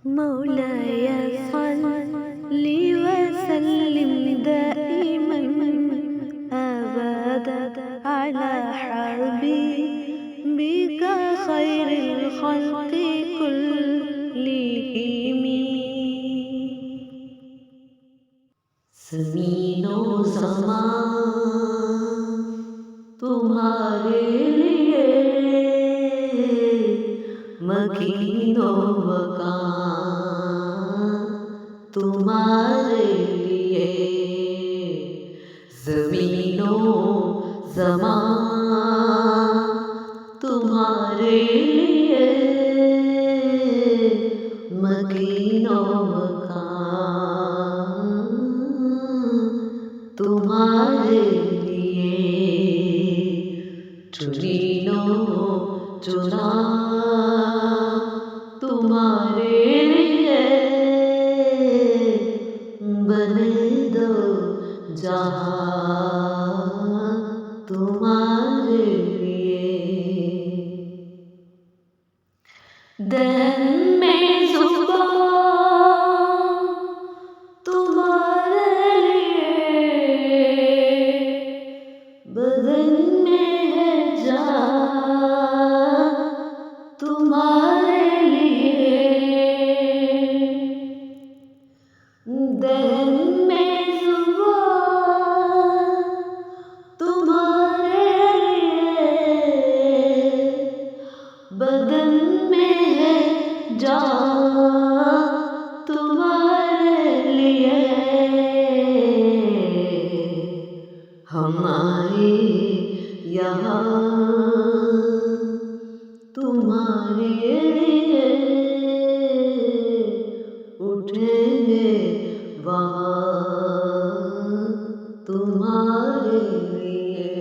मौलाया सल्लि वसल्लिम दाइमन अबदा अला हबीबिका खैरिल खल्क़ि कुल्लिहिम। ज़मीनो ज़मान तुम्हारे लिए, मकीनो मकान तुम्हारे लिए। ज़मीनो ज़मान तुम्हारे लिए, मकीनो मकान तुम्हारे लिए। चुनीनो चुना तुम्हारे लिए, बने दो जहां तुम्हारे लिए। दिन में जुबान तुम्हारे लिए, बदन में है जान तुम्हारे लिए। दिन में जुबान तुम्हारे लिए, बदन में है जान तुम्हारे लिए। हम आए यहाँ तुम्हारे लिए, उठेंगे वहाँ तुम्हारे लिए।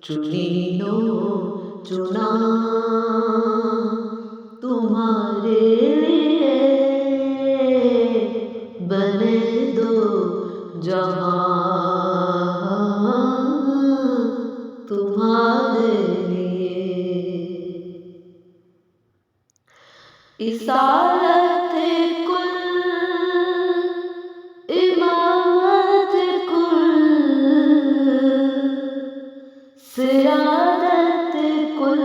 चुनीनो चुना तुम्हारे लिए, बने दो जहां तुम्हारे लिए। इसारत कुल इमामत कुल, सियादत कुल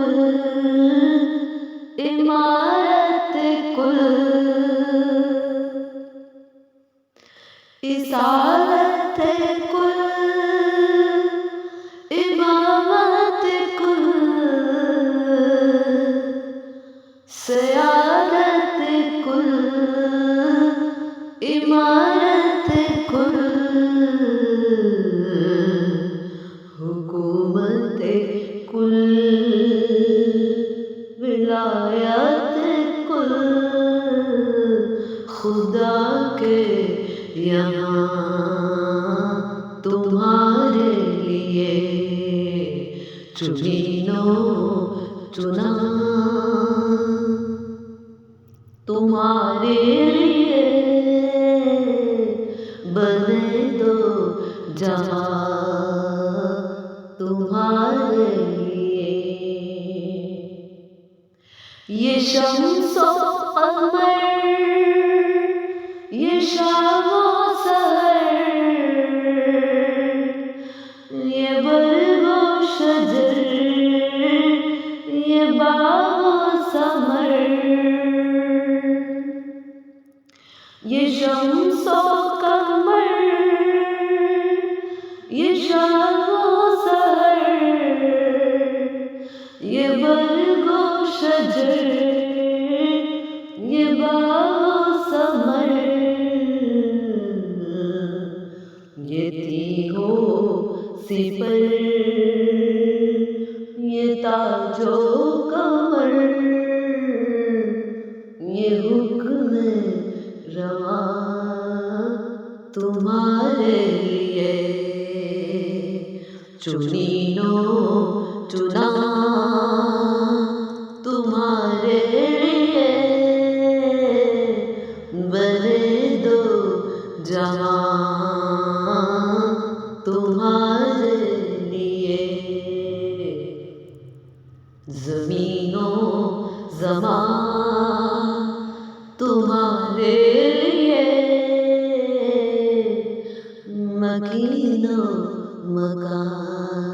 इमारत कुल। इसारत कुल इमामत कुल, सियादत कुल इमारत कुल। हुकूमत कुल विलायत कुल, खुदा के यहाँ तुम्हारे लिए। चुनीनो चुना तुम्हारे लिए, बने दो जहां तुम्हारे लिए। ये शम्सो कमर, ये शामो सहर, ये बरगो शजर, ये बागो समर। ये शम्सो कमर, ये शामो सहर, ये बरगो शजर, ये बागो समर। ये तीहो सिपर, ये ताजो कमर, ये हुक्म रवा तुम्हारे लिए। चुनीनो चुना तुम्हारे लिए, बने दो जहां तुम्हारे लिए। ज़मीनो ज़मान मकीनो मकान।